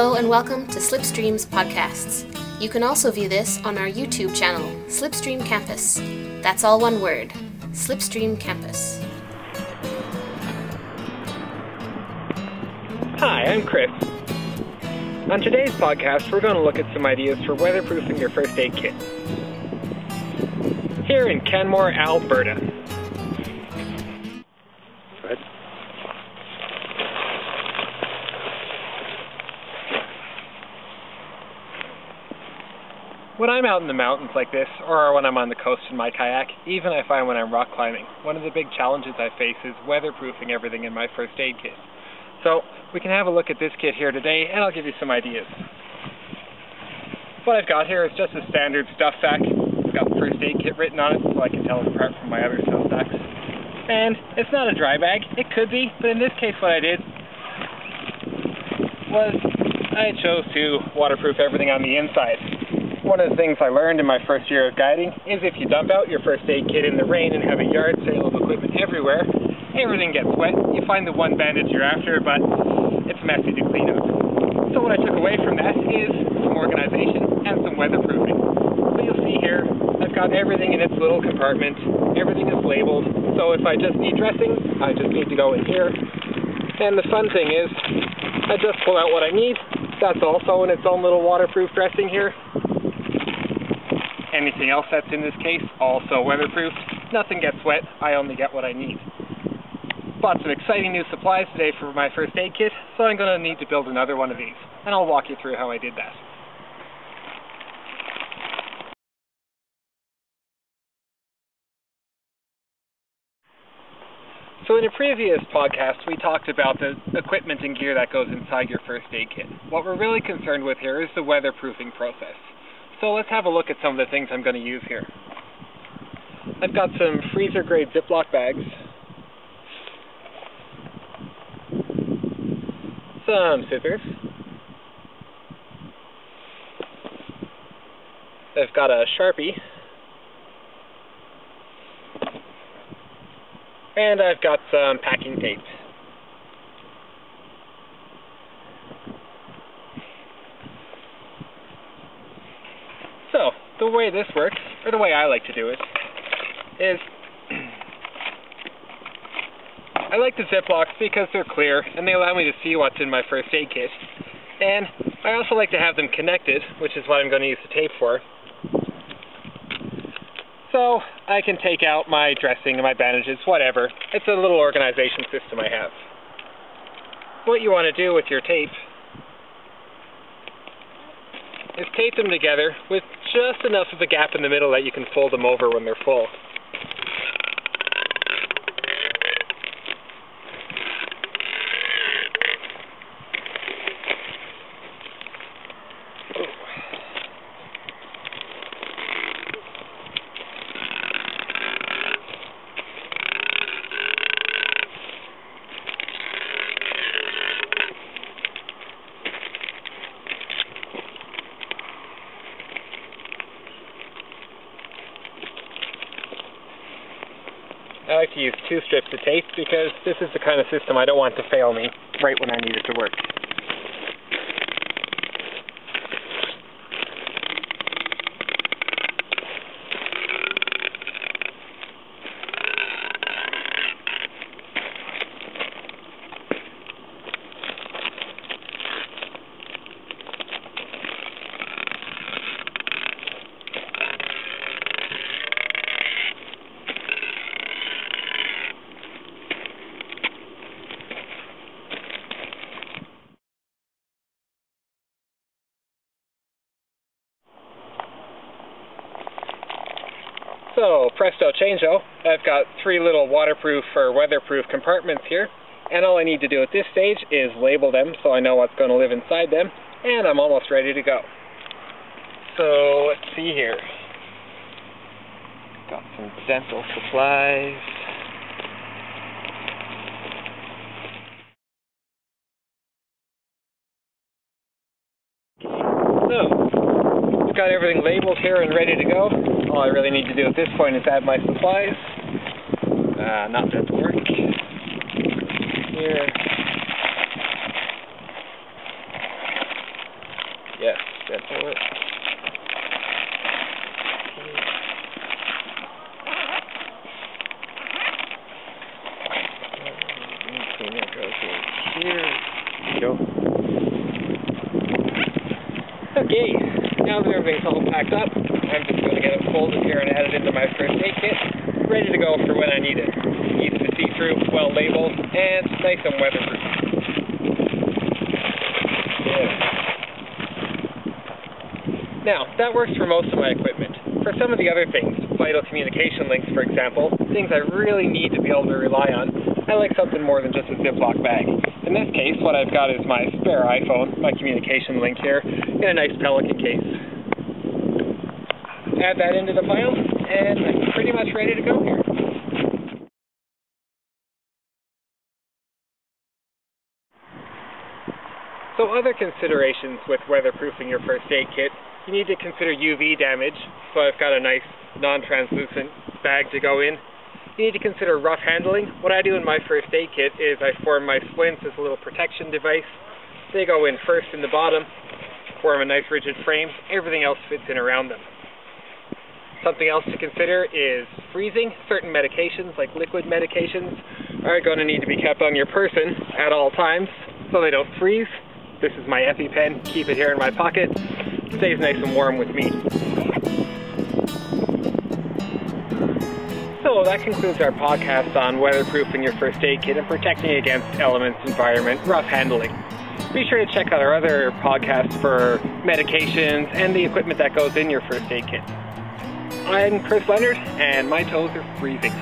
Hello and welcome to Slipstream's podcasts. You can also view this on our YouTube channel, Slipstream Campus. That's all one word, Slipstream Campus. Hi, I'm Chris. On today's podcast, we're going to look at some ideas for weatherproofing your first aid kit. Here in Canmore, Alberta. Good. When I'm out in the mountains like this, or when I'm on the coast in my kayak, even I find when I'm rock climbing, one of the big challenges I face is weatherproofing everything in my first aid kit. So we can have a look at this kit here today, and I'll give you some ideas. What I've got here is just a standard stuff sack. It's got the first aid kit written on it, so I can tell it apart from my other stuff sacks. And it's not a dry bag. It could be, but in this case what I did was I chose to waterproof everything on the inside. One of the things I learned in my first year of guiding is if you dump out your first aid kit in the rain and have a yard sale of equipment everywhere, everything gets wet. You find the one bandage you're after, but it's messy to clean up. So what I took away from that is some organization and some weatherproofing. So you'll see here, I've got everything in its little compartment. Everything is labeled. So if I just need dressing, I just need to go in here. And the fun thing is, I just pull out what I need. That's also in its own little waterproof dressing here. Anything else that's in this case, also weatherproof. Nothing gets wet, I only get what I need. Bought some exciting new supplies today for my first aid kit, so I'm going to need to build another one of these. And I'll walk you through how I did that. So in a previous podcast, we talked about the equipment and gear that goes inside your first aid kit. What we're really concerned with here is the weatherproofing process. So let's have a look at some of the things I'm going to use here. I've got some freezer-grade Ziploc bags, some scissors, I've got a Sharpie, and I've got some packing tape. So, the way this works, or the way I like to do it, is I like the Ziplocs because they're clear and they allow me to see what's in my first aid kit. And I also like to have them connected, which is what I'm going to use the tape for. So I can take out my dressing and my bandages, whatever. It's a little organization system I have. What you want to do with your tape is tape them together with just enough of a gap in the middle that you can fold them over when they're full. I like to use 2 strips of tape because this is the kind of system I don't want to fail me right when I need it to work. So, presto changeo, I've got 3 little waterproof or weatherproof compartments here, and all I need to do at this stage is label them so I know what's going to live inside them, and I'm almost ready to go. So, let's see here. Got some dental supplies. So, I've got everything labeled here and ready to go. All I really need to do at this point is add my supplies. Not that to work. Here. that bullet. Okay, now that everything's all packed up, I'm just going to get it folded here and add it into my first aid kit, ready to go for when I need it. Easy to see through, well labeled, and nice and weatherproof. Now, that works for most of my equipment. For some of the other things, vital communication links for example, things I really need to be able to rely on, I like something more than just a Ziploc bag. In this case, what I've got is my spare iPhone, my communication link here, in a nice Pelican case. Add that into the pile, and I'm pretty much ready to go here. So other considerations with weatherproofing your first aid kit, you need to consider UV damage, so I've got a nice non-translucent bag to go in. You need to consider rough handling. What I do in my first aid kit is I form my splints as a little protection device. They go in first in the bottom, form a nice rigid frame, everything else fits in around them. Something else to consider is freezing. Certain medications, like liquid medications, are going to need to be kept on your person at all times so they don't freeze. This is my EpiPen, keep it here in my pocket, stays nice and warm with me. So that concludes our podcast on weatherproofing your first aid kit and protecting against elements, environment, rough handling. Be sure to check out our other podcasts for medications and the equipment that goes in your first aid kit. I'm Leonard, and my toes are freezing.